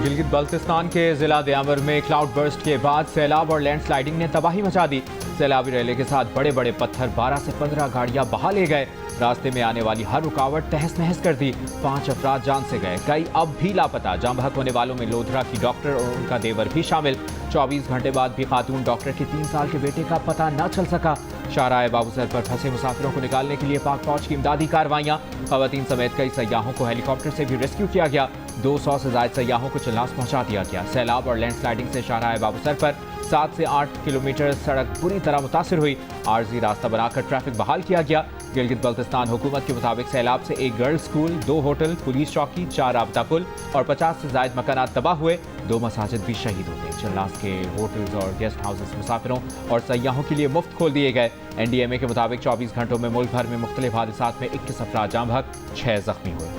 गिलगित बल्तिस्तान के जिला दियावर में क्लाउड बर्स्ट के बाद सैलाब और लैंडस्लाइडिंग ने तबाही मचा दी। सैलाबी रैले के साथ बड़े बड़े पत्थर 12 से 15 गाड़ियां बहा ले गए। रास्ते में आने वाली हर रुकावट तहस नहस कर दी। 5 अफराद जान से गए, कई अब भी लापता। जाम बहक होने वालों में लोधरा की डॉक्टर और उनका देवर भी शामिल। 24 घंटे बाद भी खातून डॉक्टर के 3 साल के बेटे का पता न चल सका। शाहराह बाबूसर पर फंसे मुसाफिरों को निकालने के लिए पाक फौज की इमदादी कार्रवाइयां। खवातीन समेत कई सयाहों को हेलीकॉप्टर से भी रेस्क्यू किया गया। 200 से ज्यादा सयाहों को चलास पहुंचा दिया गया। सैलाब और लैंडस्लाइडिंग से शाहराह बाबूसर पर 7 से 8 किलोमीटर सड़क बुरी तरह मुतासिर हुई। आर्जी रास्ता बनाकर ट्रैफिक बहाल किया गया। गिलगित बल्तिस्तान हुकूमत के मुताबिक सैलाब से एक गर्ल्स स्कूल, 2 होटल, पुलिस चौकी, 4 राबता पुल और 50 से ज्यादा मकानात तबाह हुए। 2 मसाजिद भी शहीद हो गए। चल्लास के होटल्स और गेस्ट हाउसेस मुसाफिरों और सयाहों के लिए मुफ्त खोल दिए गए। NDMA के मुताबिक 24 घंटों में मुल्क भर में मुख्तलिफ हादसात में 21 अफराद जाम बहक, 6 जख्मी हुए।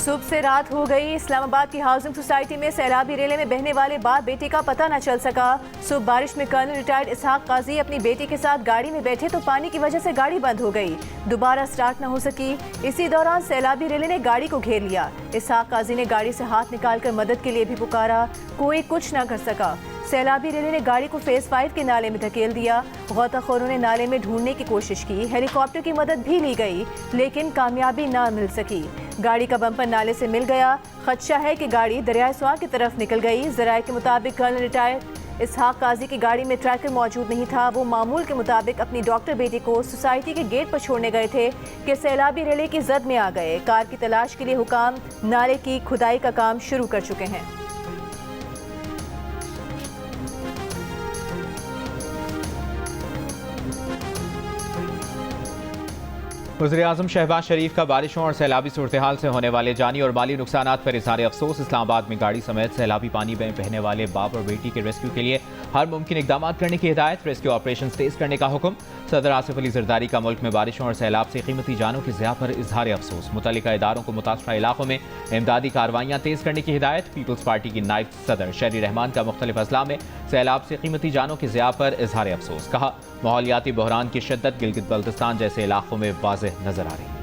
सुबह से रात हो गई। इस्लामाबाद की हाउसिंग सोसाइटी में सैलाबी रेले में बहने वाले बाप बेटे का पता न चल सका। सुबह बारिश में कर्नल रिटायर्ड इसहाक काजी अपनी बेटी के साथ गाड़ी में बैठे तो पानी की वजह से गाड़ी बंद हो गई, दोबारा स्टार्ट न हो सकी। इसी दौरान सैलाबी रेले ने गाड़ी को घेर लिया। इसहाक काजी ने गाड़ी से हाथ निकालकर मदद के लिए भी पुकारा, कोई कुछ न कर सका। सैलाबी रेले ने गाड़ी को फेज 5 के नाले में धकेल दिया। गौताखोरों ने नाले में ढूंढने की कोशिश की, हेलीकॉप्टर की मदद भी ली गई, लेकिन कामयाबी न मिल सकी। गाड़ी का बम्पर नाले से मिल गया। खदशा है कि गाड़ी दरियाए स्वार की तरफ निकल गई। ज़राए के मुताबिक कर्नल रिटायर्ड इसहाक काजी की गाड़ी में ट्रैकर मौजूद नहीं था। वो मामूल के मुताबिक अपनी डॉक्टर बेटी को सोसाइटी के गेट पर छोड़ने गए थे कि सैलाबी रेले की जद में आ गए। कार की तलाश के लिए हुकाम नाले की खुदाई का काम शुरू कर चुके हैं। वज़ीर-ए-आज़म शहबाज शरीफ का बारिशों और सैलाबी सूरत हाल से होने वाले जानी और माली नुकसानात पर इज़हार अफसोस। इस्लामाबाद में गाड़ी समेत सैलाबी पानी में बहने वाले बाप और बेटी के रेस्क्यू के लिए हर मुमकिन इकदाम करने की हिदायत। रेस्क्यू ऑपरेशन तेज करने का हुक्म। सदर आसिफ अली जरदारी का मुल्क में बारिशों और सैलाब से कीमती जानों की ज़िया पर इज़हार अफसोस। मुतल्लिका इदारों को मुतासरा इलाकों में इमदादी कार्रवाइयाँ तेज करने की हिदायत। पीपल्स पार्टी की नायब सदर शहरी रहमान का मुख्तलिफ अजला में सैलाब से कीमती जानों की ज़िया पर इज़हार अफसोस। कहा, माहौलियाती बहरान की शिद्दत गिलगित बल्तिस्तान जैसे इलाकों में वाज़ेह नजर आ रही है।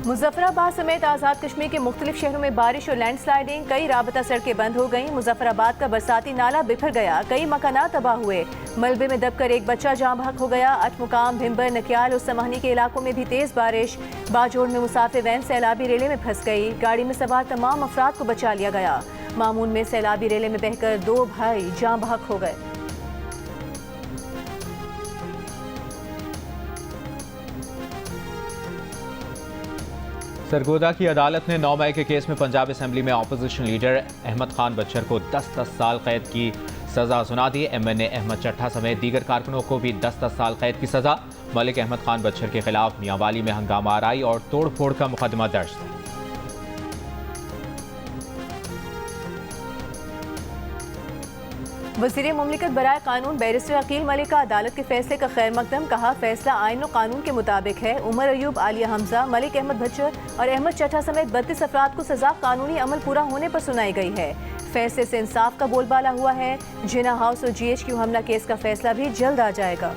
मुजफ्फराबाद समेत आज़ाद कश्मीर के मुख्तलिफ शहरों में बारिश और लैंडस्लाइडिंग, कई राबता सड़कें बंद हो गईं। मुजफ्फराबाद का बरसाती नाला बिफर गया, कई मकानात तबाह हुए। मलबे में दबकर एक बच्चा जाम बहक हो गया। अठमुकाम, भिम्बर, नकियाल और समहनी के इलाकों में भी तेज बारिश। बाजोड़ में मुसाफिर वैन सैलाबी रेले में फंस गई। गाड़ी में सवार तमाम अफराद को बचा लिया गया। मामून में सैलाबी रेले में बहकर 2 भाई जाम बहक हो गए। सरगोदा की अदालत ने 9 मई के केस में पंजाब असेंबली में अपोजिशन लीडर अहमद खान बच्चर को 10-10 साल कैद की सजा सुना दी। MNA अहमद चट्ठा समेत दीगर कारकुनों को भी 10-10 साल कैद की सजा। मलिक अहमद खान बच्चर के खिलाफ मियांवाली में हंगामा आराई और तोड़ फोड़ का मुकदमा दर्ज था। वज़ीर मुमलिकत बराए कानून बैरिस्टर अकील मलिक का अदालत के फैसले का खैर मकदम। कहा, फैसला आईन और कानून के मुताबिक है। उमर अयूब, आलिया हमजा, मलिक अहमद बच्चर और अहमद चट्ठा समेत 32 अफराद को सजा कानूनी अमल पूरा होने पर सुनाई गई है। फैसले से इंसाफ का बोलबाला हुआ है। जिना हाउस और GHQ हमला केस का फैसला भी जल्द आ जाएगा।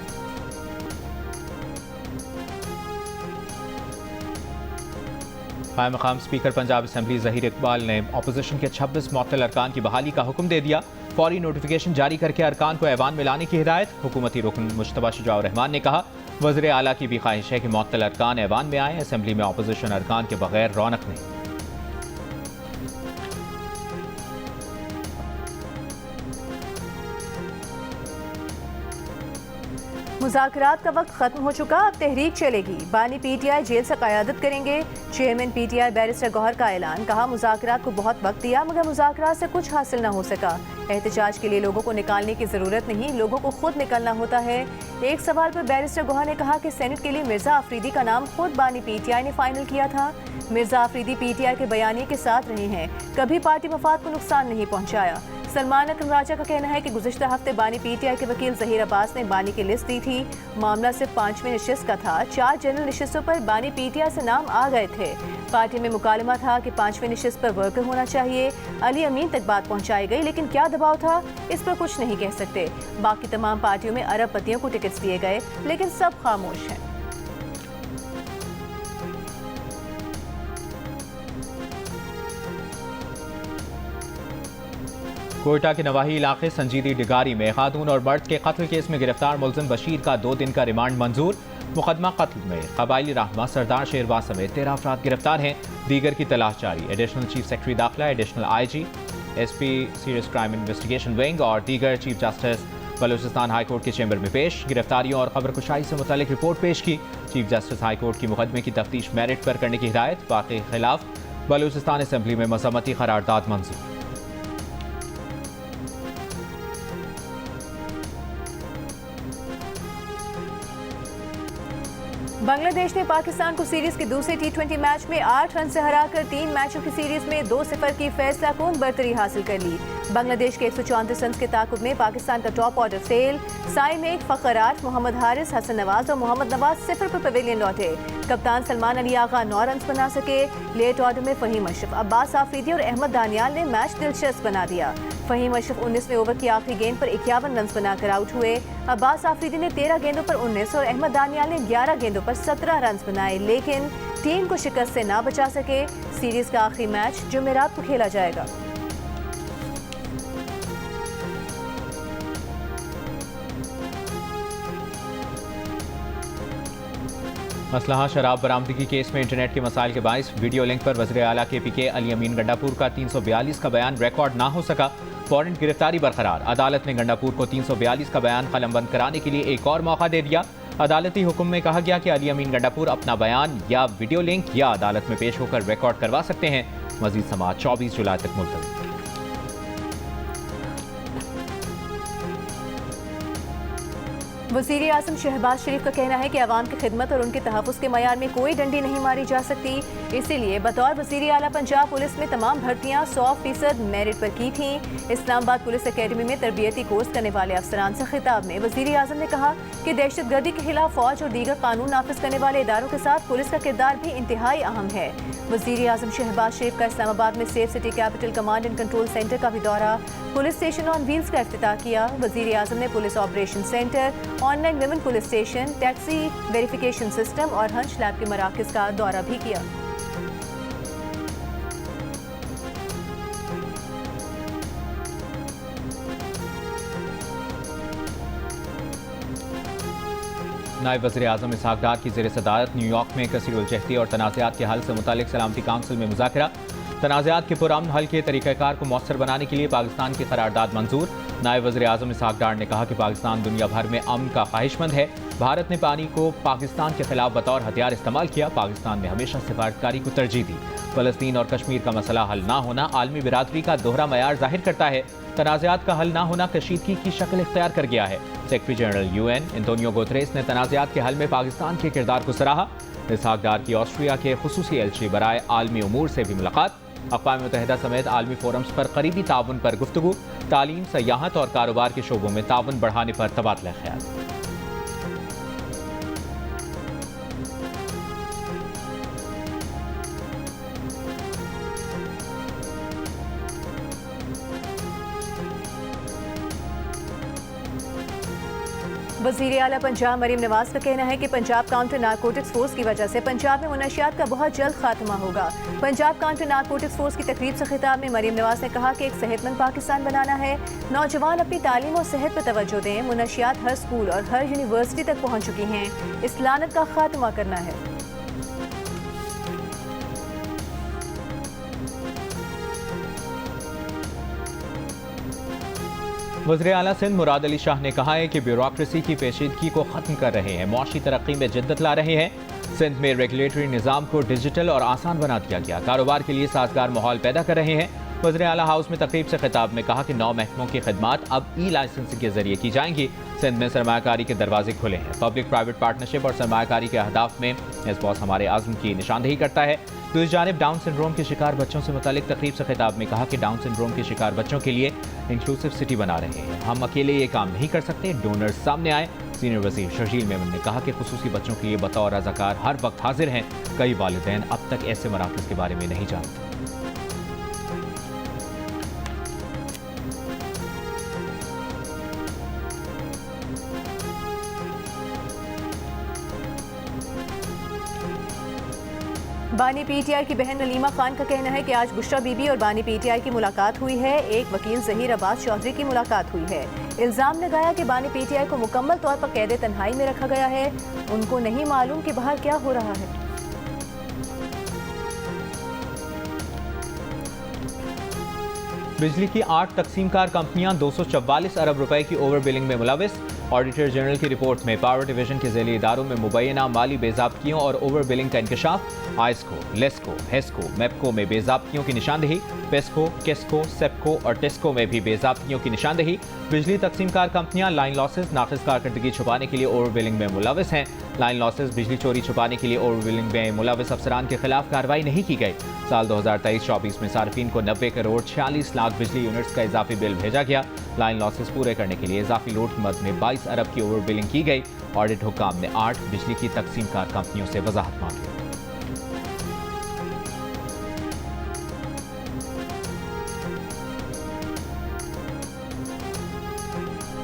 कायम मकाम स्पीकर पंजाब असेंबली ज़हीर इकबाल ने अपोजिशन के 26 मुअत्तल अरकान की बहाली का हुक्म दे दिया। फौरी नोटिफिकेशन जारी करके अरकान को ऐवान में लाने की हिदायत। हुकूमती रुकन मुश्तबा शुजाउर रहमान ने कहा, वज़ीर आला की भी ख्वाहिश है कि मुअत्तल अरकान ऐवान में आए। असेंबली में अपोजिशन अरकान के बगैर रौनक नहीं। मुज़ाकरात का वक्त खत्म हो चुका, अब तहरीक चलेगी। बानी PTI जेल से क़यादत करेंगे। चेयरमैन PTI बैरिस्टर गौहर का ऐलान। कहा, मुज़ाकरात को बहुत वक्त दिया मगर मुज़ाकरात से कुछ हासिल न हो सका। एहतजाज के लिए लोगों को निकालने की ज़रूरत नहीं, लोगों को खुद निकलना होता है। एक सवाल पर बैरिस्टर गौहर ने कहा कि सेनेट के लिए मिर्ज़ा अफरीदी का नाम खुद बानी PTI ने फाइनल किया था। मिर्ज़ा अफरीदी PTI के बयानी के साथ रहे हैं, कभी पार्टी मफाद को नुकसान नहीं पहुँचाया। सलमान अकरम राजा का कहना है कि गुज़िश्ता हफ्ते बानी पीटीआई के वकील ज़हीर अब्बास ने बानी की लिस्ट दी थी। मामला सिर्फ 5वीं नशिस्त का था। 4 जनरल नशिस्तों पर बानी पीटीआई से नाम आ गए थे। पार्टी में मुकालमा था कि 5वीं नशिस्त पर वर्कर होना चाहिए। अली अमीन तक बात पहुंचाई गई, लेकिन क्या दबाव था इस पर कुछ नहीं कह सकते। बाकी तमाम पार्टियों में अरबपतियों को टिकट्स दिए गए, लेकिन सब खामोश हैं। कोयटा के नवाही इलाके संजीदी डिगारी में खातून और मर्द के कत्ल केस में गिरफ्तार मुलजिम बशीर का 2 दिन का रिमांड मंजूर। मुकदमा कत्ल में कबायली रहनुमा सरदार शेरबाज समेत 13 अफराद गिरफ्तार हैं। दीगर की तलाश जारी। एडिशनल चीफ सेक्रेटरी दाखिला, additional IG, SP serious crime investigation wing और दीगर chief justice Balochistan high court के चैम्बर में पेश। गिरफ्तारियों और खबर कुशाई से मुतालिक रिपोर्ट पेश की। चीफ जस्टिस हाई कोर्ट की मुकदमे की तफ्तीश मेरिट पर करने की हिदायत। बाकी के खिलाफ बलूचिस्तान असम्बली में मजम्मती करारदाद मंजूर। बांग्लादेश ने पाकिस्तान को सीरीज के दूसरे T20 मैच में 8 रन से हराकर 3 मैचों की सीरीज में 2-0 की फैसला कौन बरतरी हासिल कर ली। बांग्लादेश के 134 रन के ताकुब में पाकिस्तान का टॉप ऑर्डर फेल। साइम एक, फखर 8, मोहम्मद हारिस, हसन नवाज और मोहम्मद नवाज 0 पर पवेलियन लौटे। कप्तान सलमान अली आगा 9 रन बना सके। लेट ऑर्डर में फहीम अशरफ, अब्बास आफरीदी और अहमद दानियाल ने मैच दिलचस्प बना दिया। फहीम अशरफ 19वें ओवर की आखिरी गेंद पर 51 रन बनाकर आउट हुए। अब्बास आफरीदी ने 13 गेंदों पर 19 और अहमद दानियाल ने 11 गेंदों पर 17 रन बनाए, लेकिन टीम को शिकस्त से ना बचा सके। सीरीज का आखिरी मैच जुमेरात को खेला जाएगा। मसलहा शराब बरामदगी केस में इंटरनेट के मसाइल के बायस वीडियो लिंक पर वज़ीर आला KPK अली अमीन गंडापुर का 342 का बयान रिकॉर्ड ना हो सका। वारंट गिरफ्तारी बरकरार। अदालत ने गंडापुर को 342 का बयान कलमबंद कराने के लिए एक और मौका दे दिया। अदालती हुक्म में कहा गया कि अली अमीन गंडापुर अपना बयान या वीडियो लिंक या अदालत में पेश होकर रिकॉर्ड करवा सकते हैं। मजीद समाअत 24 जुलाई तक मुलतवी। वज़ीर आज़म शहबाज शरीफ का कहना है कि अवाम की खिदमत और उनके तहफ़्फ़ुज़ के मयार में कोई डंडी नहीं मारी जा सकती। इसीलिए बतौर वज़ीर आला पंजाब पुलिस में तमाम भर्तियाँ 100% मेरिट पर की थीं। इस्लामाबाद पुलिस अकेडमी में तरबियती कोर्स करने वाले अफसरान से खिताब में वज़ीर आज़म ने कहा कि दहशतगर्दी के खिलाफ फ़ौज और दीगर कानून नाफिज करने वाले इदारों के साथ पुलिस का किरदार भी इंतहाई अहम है। वज़ीर आज़म शहबाज शरीफ का इस्लामाबाद में safe city capital command and control centre का भी दौरा, पुलिस स्टेशन ऑन व्हील्स का इफ्तिताह किया। वज़ीर आज़म ने police operation centre, online women police station, taxi verification system और हंच लैब के मराकज़ का दौरा भी किया। नायब वज़ीर आज़म इसहाक डार की ज़ेर सदारत न्यूयॉर्क में कसीर उलझती और तनाज़ात के हल से मुतालिक सलामती काउंसिल में मुज़ाकरा। तनाज़ात के पुरअमन हल के तरीक़ाकार को मौसर बनाने के लिए पाकिस्तान की करारदाद मंजूर। नायब वज़ीर आज़म इसहाक डार ने कहा कि पाकिस्तान दुनिया भर में अमन का ख्वाहिशमंद है। भारत ने पानी को पाकिस्तान के खिलाफ बतौर हथियार इस्तेमाल किया। पाकिस्तान ने हमेशा सिफारतकारी को तरजीह दी। फ़लस्तीन और कश्मीर का मसला हल ना होना आलमी बिरादरी का दोहरा मयार जाहिर करता है। तनाज़ात का हल ना होना कशीदगी की शक्ल इख्तियार कर गया है। Secretary general UN Antonio Guterres ने तनाज़ात के हल में पाकिस्तान के किरदार को सराहा। इसहाक डार की ऑस्ट्रिया के खुसूसी एलची बराए आलमी उमूर से भी मुलाकात। अक़वाम मुत्तहिदा समेत आलमी फोरम्स पर करीबी ताउन पर गुफ्तगू। तालीम, सयाहत और कारोबार के शोबों में ताउन बढ़ाने पर तबादला ख्याल। वज़ीर आला पंजाब मरीम नवाज का कहना है कि पंजाब काउंटर नारकोटिक्स फोर्स की वजह से पंजाब में मुनशियात का बहुत जल्द खात्मा होगा। पंजाब काउंटर नारकोटिक्स फोर्स की तकरीब से खिताब में मरीम नवाज ने कहा कि एक सेहतमंद पाकिस्तान बनाना है। नौजवान अपनी तालीम और सेहत पर तवज्जो दें। मुनशियात हर स्कूल और हर यूनिवर्सिटी तक पहुँच चुकी हैं। इस लानत का खात्मा करना है। वज़ीर आला सिंध मुराद अली शाह ने कहा है कि ब्यूरोक्रेसी की पेचीदगी को ख़त्म कर रहे हैं, मुआशी तरक्की में जिद्दत ला रहे हैं। सिंध में रेगुलेटरी निज़ाम को डिजिटल और आसान बना दिया गया। कारोबार के लिए साजगार माहौल पैदा कर रहे हैं। वज़ीर आला हाउस में तकरीब से खिताब में कहा कि 9 महकमों की खिदमात अब ई लाइसेंसिंग के जरिए की जाएंगी। सिंध में सरमायाकारी के दरवाजे खुले हैं। पब्लिक प्राइवेट पार्टनरशिप और सरमायाकारी के अहदाफ में एसबॉस हमारे आज़म की निशानदेही करता है। दूसरी जानिब डाउन सिंड्रोम के शिकार बच्चों से मुतालिक तकरीब से खिताब में कहा कि डाउन सिंड्रोम के शिकार बच्चों के लिए इंक्लूसिव सिटी बना रहे हैं। हम अकेले ये काम नहीं कर सकते, डोनर्स सामने आए। सीनियर वज़ीर शर्जील मेमन ने कहा कि खुसूसी बच्चों के लिए बतौर रज़ाकार हर वक्त हाजिर हैं। कई वालिदैन अब तक ऐसे मराकज़ के बारे में नहीं जानते। बानी पीटीआई की बहन नलीमा खान का कहना है कि आज बुशरा बीबी और बानी पीटीआई की मुलाकात हुई है। एक वकील ज़हीर अब्बास चौधरी की मुलाकात हुई है। इल्ज़ाम लगाया कि बानी पीटीआई को मुकम्मल तौर पर कैद तन्हाई में रखा गया है। उनको नहीं मालूम कि बाहर क्या हो रहा है। बिजली की 8 तकसीमकार कंपनियां 244 अरब रुपए की ओवर बिलिंग में मुलविस। ऑडिटर जनरल की रिपोर्ट में पावर डिवीजन के ज़ैली इदारों में मुबैना माली बेज़ाब्तियों और ओवर बिलिंग का इंकशाफ। आइस्को, लेस्को, हेस्को, मेप्को में बेज़ाब्तियों की निशानदेही। पेस्को, केस्को, सेप्को और टेस्को में भी बेज़ाब्तियों की निशानदेही। बिजली तकसीमकार कंपनियां लाइन लॉसेज नाक़िस कारकर्दगी छुपाने के लिए ओवर बिलिंग में मुलविस हैं। लाइन लॉसेज बिजली चोरी छुपाने के लिए ओवर बिलिंग में मुलविस अफसरान के खिलाफ कार्रवाई नहीं की गई। साल 2023-24 में सार्फिन को 90 करोड़ 46 लाख बिजली यूनिट्स का इजाफी बिल भेजा गया। लाइन लॉसेस पूरे करने के लिए इजाफी लोड की मद में 22 अरब की ओवर बिलिंग की गई। ऑडिट हुक्काम ने 8 बिजली की तकसीमकार कंपनियों से वजाहत मांगी।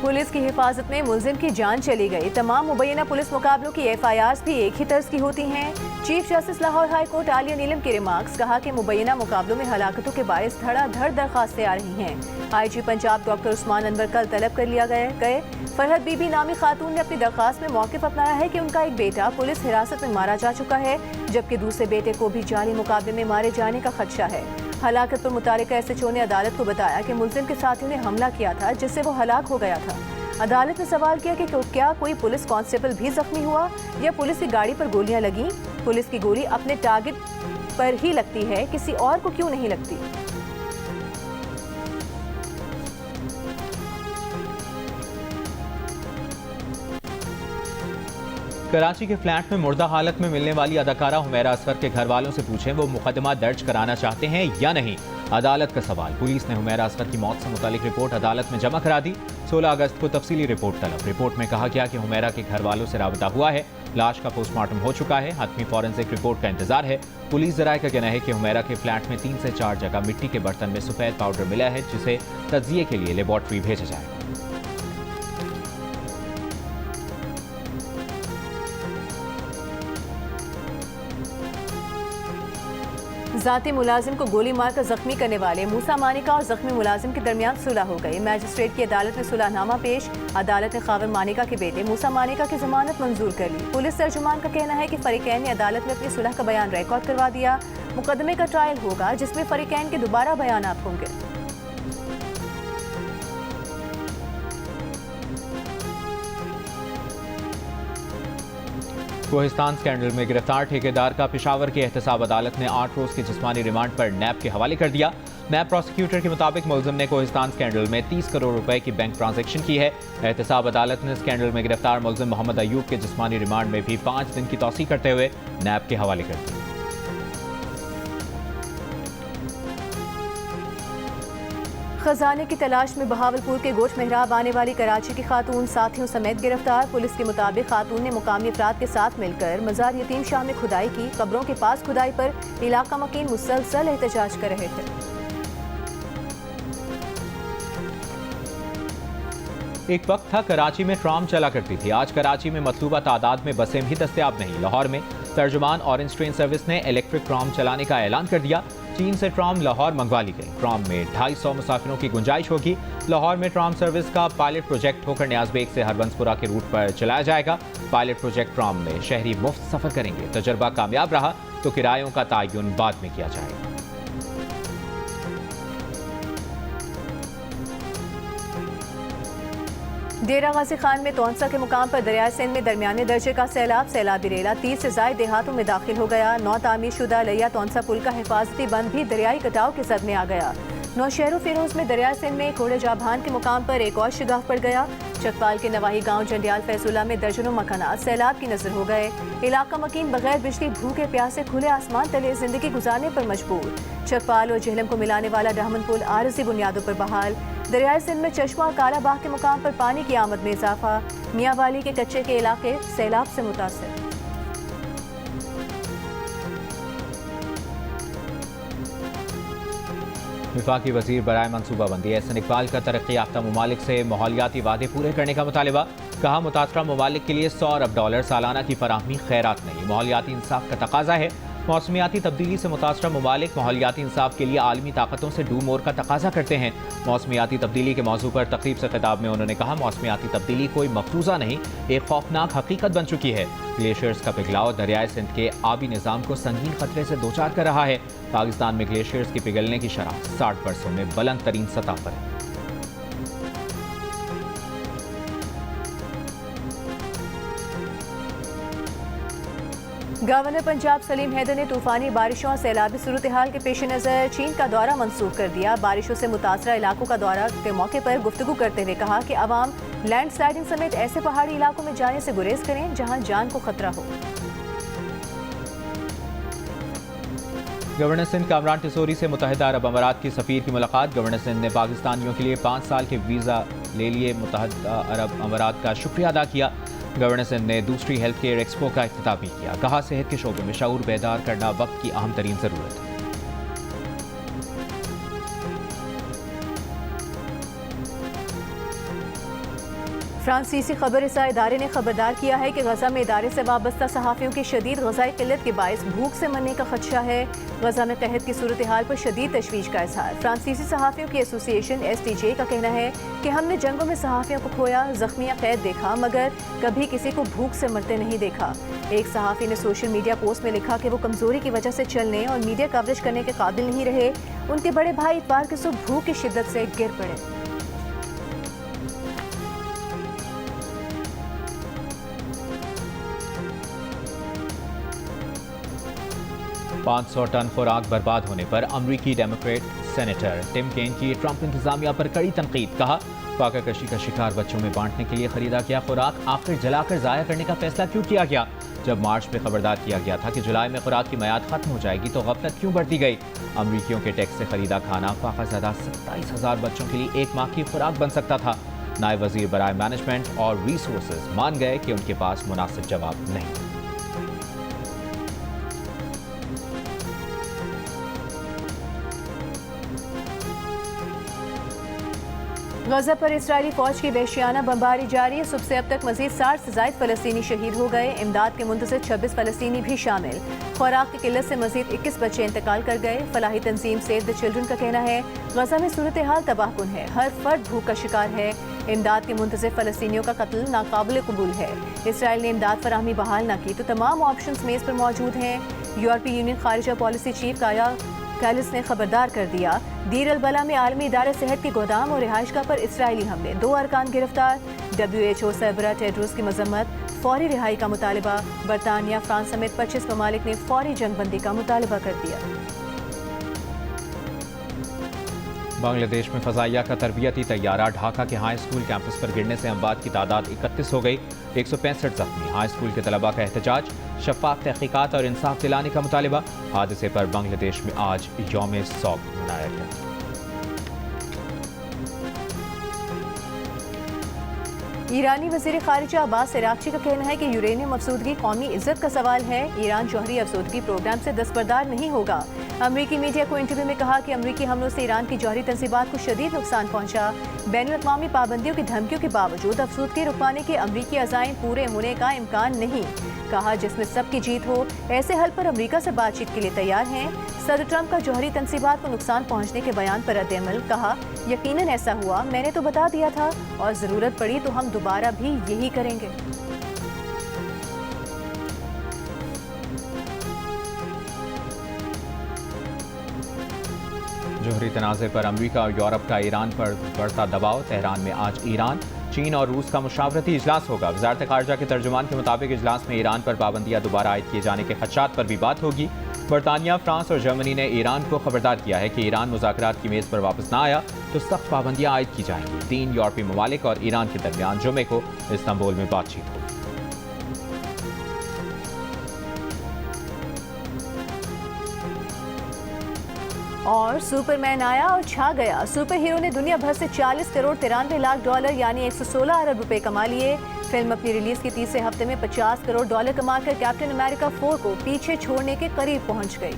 पुलिस की हिफाजत में मुलजिम की जान चली गई। तमाम मुबैना पुलिस मुकाबलों की FIRs भी एक ही तर्ज की होती हैं। Chief justice Lahore high court Aliya Neelam के रिमार्क्स। कहा कि मुबैना मुकाबलों में हलाकतों के बायस धड़ाधड़ दरखास्तें आ रही हैं। IG पंजाब डॉक्टर उस्मान अनवर कल तलब कर लिया गए। फरहत बीबी नामी खातून ने अपनी दरखास्त में मौक़िफ़ अपनाया है कि उनका एक बेटा पुलिस हिरासत में मारा जा चुका है, जबकि दूसरे बेटे को भी जाली मुकाबले में मारे जाने का खदशा है। हलाकत पर मुतालिका SHO ने अदालत को बताया कि मुलजिम के साथियों ने हमला किया था, जिससे वो हलाक हो गया था। अदालत ने सवाल किया कि क्या कोई पुलिस कांस्टेबल भी जख्मी हुआ या पुलिस की गाड़ी पर गोलियां लगीं? पुलिस की गोली अपने टारगेट पर ही लगती है, किसी और को क्यों नहीं लगती? कराची के फ्लैट में मुर्दा हालत में मिलने वाली अदाकारा हुमैरा असगर के घर वालों से पूछें वो मुकदमा दर्ज कराना चाहते हैं या नहीं। अदालत का सवाल। पुलिस ने हुमैरा असगर की मौत से मुतालिक रिपोर्ट अदालत में जमा करा दी। 16 अगस्त को तफसीली रिपोर्ट तलब। रिपोर्ट में कहा गया कि हुमैरा के घर वालों से राबता हुआ है। लाश का पोस्टमार्टम हो चुका है। हतमी फॉरेंसिक रिपोर्ट का इंतजार है। पुलिस ज़राए का कहना है कि हुमैरा के फ्लैट में 3 से 4 जगह मिट्टी के बर्तन में सफ़ेद पाउडर मिला है, जिसे तज्जिए के लिए लेबॉर्ट्री भेजा जाएगा। जाती मुलाजिम को गोली मारकर जख्मी करने वाले मूसा मानिका और जख्मी मुलाजिम के दरमियान सुलह हो गई। मैजिस्ट्रेट की अदालत में सुलहनामा पेश। अदालत ने खाविर मानिका के बेटे मूसा मानिका की जमानत मंजूर कर ली। पुलिस तर्जुमान का कहना है कि फरीकैन ने अदालत में अपनी सुलह का बयान रिकॉर्ड करवा दिया। मुकदमे का ट्रायल होगा, जिसमें फरीकैन के दोबारा बयानात होंगे। कोहिस्तान स्कैंडल में गिरफ्तार ठेकेदार का पेशावर की एहतसाब अदालत ने 8 रोज के जिस्मानी रिमांड पर नैब के हवाले कर दिया। नैब प्रोसिक्यूटर के मुताबिक मुलजिम ने कोहिस्तान स्कैंडल में 30 करोड़ रुपए की बैंक ट्रांजैक्शन की है। एहतसाब अदालत ने स्कैंडल में गिरफ्तार मुलजिम मोहम्मद अयूब के जिस्मानी रिमांड में भी 5 दिन की तौसीह करते हुए नैब के हवाले कर दिया। खजाने की तलाश में बहावलपुर के गोश मेहराब आने वाली कराची की खातून साथियों समेत गिरफ्तार। पुलिस के मुताबिक खातून ने मुकामी अफराद के साथ मिलकर मजार यतीम शाह में खुदाई की। कब्रों के पास खुदाई पर इलाका मकीन मुसलसल एहतजाज कर रहे थे। एक वक्त था कराची में ट्राम चला करती थी। आज कराची में मतलूबा तादाद में बसें भी दस्तयाब नहीं। लाहौर में तर्जुमान ऑरेंज ट्रेन सर्विस ने इलेक्ट्रिक ट्राम चलाने का ऐलान कर दिया। चीन से ट्राम लाहौर मंगवा ली गई। ट्राम में 250 मुसाफिरों की गुंजाइश होगी। लाहौर में ट्राम सर्विस का पायलट प्रोजेक्ट होकर न्याज़बेग से हरबंसपुरा के रूट पर चलाया जाएगा। पायलट प्रोजेक्ट ट्राम में शहरी मुफ्त सफर करेंगे। तजर्बा कामयाब रहा तो किरायों का तयन बाद में किया जाएगा। डेरा गाजी खान में तौंसा के मुकाम पर दरियाए सिंध में दरमियाने दर्जे का सैलाबी रेला 30 से ज़ायद देहातों में दाखिल हो गया। नौ तामीर शुदा लिया तौंसा पुल का हिफाजती बंद भी दरियाई कटाव के सद में आ गया। नौशहर फिरोज में दरिया सिंध में कोड़े जाभान के मुकाम पर एक और शिगाफ पड़ गया। चकपाल के नवाही गांव जंडियाल फैजुल्ला में दर्जनों मकानात सैलाब की नजर हो गए। इलाका मकीन बगैर बिजली भूखे प्यासे खुले आसमान तले जिंदगी गुजारने पर मजबूर। चकपाल और झेलम को मिलाने वाला डामन पुल आरजी बुनियादों पर बहाल। दरियाई सिंध में चश्मा और काला बाग के मुकाम पर पानी की आमद में इजाफा। मियाँवाली के कच्चे के इलाके सैलाब से मुतासर। वफाकी वजीर बराए मनसूबाबंदी एहसन इकबाल का तरक्की याफ्ता ममालिक से माहौलियाती वादे पूरे करने का मुतालबा। कहा मुतासरा ममालिक के लिए $100 अरब सालाना की फराहमी खैरात नहीं, माहौलियाती इंसाफ का तकाजा है। मौसमियाती तब्दीली से मुतासरा ममालिक माहौलियाती इंसाफ के लिए आलमी ताकतों से डू मोर का तकाजा करते हैं। मौसमियाती तब्दीली के मौजू पर तकरीब से खिताब में उन्होंने कहा, मौसमियाती तब्दीली कोई मफरूज़ा नहीं, एक खौफनाक हकीकत बन चुकी है। ग्लेशियर्स का पिघलाव दरियाए सिंध के आबी निज़ाम को संगीन खतरे से दो चार कर रहा है। पाकिस्तान में ग्लेशियर्स की पिघलने की शरह 60 बरसों में बुलंद तरीन सतह पर है। गवर्नर पंजाब सलीम हैदर ने तूफानी बारिशों और सैलाबी सूरत हाल के पेश नज़र चीन का दौरा मंसूख कर दिया। बारिशों से मुतासरा इलाकों का दौरा के मौके पर गुफ्तगू करते हुए कहा कि अवाम लैंड स्लाइडिंग समेत ऐसे पहाड़ी इलाकों में जाने से गुरेज करें जहां जान को खतरा हो। गवर्नर सिंध कामरान टिसोरी से मुत्तहिदा अरब अमारात की सफ़ीर की मुलाकात। गवर्नर सिंध ने पाकिस्तानियों के लिए 5 साल के वीज़ा ले लिए मुत्तहिदा अरब अमारात का शुक्रिया अदा किया। गवर्नर सिंध ने दूसरी हेल्थ केयर एक्सपो का इफ्तिताह भी किया। कहा, सेहत के शोबे में शऊर बेदार करना वक्त की अहम तरीन ज़रूरत है। फ्रांसीसी खबर रसा इदारे ने खबरदार किया है कि गजा में इदारे से वाबस्ता सहाफ़ियों की शदीद ग़ज़ाई क़िल्लत के बायस भूख से मरने का खदशा है। गजा में कहत की सूरत हाल पर शदीद तशवीश का इज़हार। फ्रांसीसी सहाफ़ियों की एसोसिएशन STJ का कहना है कि हमने जंगों में सहाफ़ियों को खोया, ज़ख्मी या कैद देखा, मगर कभी किसी को भूख से मरते नहीं देखा। एक सहाफ़ी ने सोशल मीडिया पोस्ट में लिखा कि वो कमज़ोरी की वजह से चलने और मीडिया कवरेज करने के काबिल नहीं रहे। उनके बड़े भाई इतवार की सुबह भूख की शिद्दत से गिर पड़े। 500 टन खुराक बर्बाद होने पर अमरीकी डेमोक्रेट सेनेटर टिम केन की ट्रंप इंतजामिया पर कड़ी तनकीद। कहा, फाका कशी का शिकार बच्चों में बांटने के लिए खरीदा गया खुराक आखिर जलाकर ज़ाया करने का फैसला क्यों किया गया? जब मार्च में खबरदार किया गया था कि जुलाई में खुराक की मयाद खत्म हो जाएगी तो गफलत क्यों बढ़ती गई? अमरीकियों के टैक्स से खरीदा खाना फाकाज़दा 27,000 बच्चों के लिए एक माह की खुराक बन सकता था। नायब वजीर बराए मैनेजमेंट और रिसोर्सेज मान गए कि उनके पास मुनासिब जवाब नहीं। गजा पर इस्राएली फौज की वहशियाना बमबारी जारी है। सुबह से अब तक मजीद 60 से ज़ायद फ़लस्तीनी शहीद हो गए। इमदाद के मुंतज़िर 26 फ़लस्तीनी भी शामिल। खुराक की किल्लत से मजीद 21 बच्चे इंतकाल कर गए। फलाही तंजीम सेव द चिल्ड्रन का कहना है गजा में सूरत हाल तबाहकुन है, हर फर्द भूख का शिकार है। इमदाद के मुंतज़िर फ़लस्तीनियों का कत्ल नाकाबिल कबूल है। इसराइल ने इमदाद फराहमी बहाल न की तो तमाम ऑप्शंस मेज़ पर मौजूद हैं। यूरोपीय यूनियन खारिजा पॉलिसी चीफ काया कैलिस ने खबरदार कर दिया, दीर अल बला में आलमी इदारे सेहत के गोदाम और रिहाइशगाह पर इसराइली हमले, 2 अरकान गिरफ्तार। WHO सरबराह टेड्रोस की मजम्मत, फौरी रिहाई का मुतालबा। बरतानिया, फ्रांस समेत 25 ममालिक ने फौरी जंगबंदी का मुतालबा कर दिया। बांग्लादेश में फजाइया का तरबियती तैयारा ढाका के हाई स्कूल कैंपस पर गिरने से अमवात की तादाद 31 हो गई, 165 जख्मी। हाई स्कूल के तलबा का एहतजाज, शफाफ तहकीकात और इंसाफ दिलाने का मुतालिबा। हादसे पर बांग्लादेश में आज यौम सौग मनाया गया। ईरानी वज़ीर ख़ारिजा अब्बास अराग़ची का कहना है कि यूरेनियम अफसोदगी कौमी इज्जत का सवाल है। ईरान जौहरी अफसोदगी प्रोग्राम से दस्तबरदार नहीं होगा। अमरीकी मीडिया को इंटरव्यू में कहा कि अमरीकी हमलों से ईरान की जौहरी तंसीबात को शदीद नुकसान पहुंचा। बैनुल-अक़वामी पाबंदियों की धमकियों के बावजूद अफसोदगी रुकवाने के अमरीकी अज़ाइम पूरे होने का इम्कान नहीं। कहा, जिसमें सबकी जीत हो, ऐसे हल पर अमरीका से बातचीत के लिए तैयार हैं। सदर ट्रंप का जौहरी तंसीबात को नुकसान पहुंचने के बयान पर रद्द-ए-अमल। कहा, यकीनन ऐसा हुआ, मैंने तो बता दिया था और ज़रूरत पड़ी तो हम दोबारा भी यही करेंगे। जौहरी तनाज़े पर अमरीका और यूरोप का ईरान पर बढ़ता दबाव। तेहरान में आज ईरान, चीन और रूस का मुशावरती इजलास होगा। वज़ारत ख़ारिजा के तर्जुमान के मुताबिक इजलास में ईरान पर पाबंदियाँ दोबारा आयद किए जाने के खदशात पर भी बात होगी। बरतानिया, फ्रांस और जर्मनी ने ईरान को खबरदार किया है कि ईरान मुज़ाकरात की मेज़ पर वापस ना आया तो सख्त पाबंदियां आयद की जाएंगी। 3 यूरोपीय ममालिक और ईरान के दरमियान जुमे को इस्तांबुल में बातचीत होगी। और सुपरमैन आया और छा गया। सुपर हीरो ने दुनिया भर से 40 करोड़ 93 लाख डॉलर यानी 116 अरब रुपए कमा लिए। फिल्म अपनी रिलीज के तीसरे हफ्ते में 50 करोड़ डॉलर कमाकर कैप्टन अमेरिका 4 को पीछे छोड़ने के करीब पहुंच गई।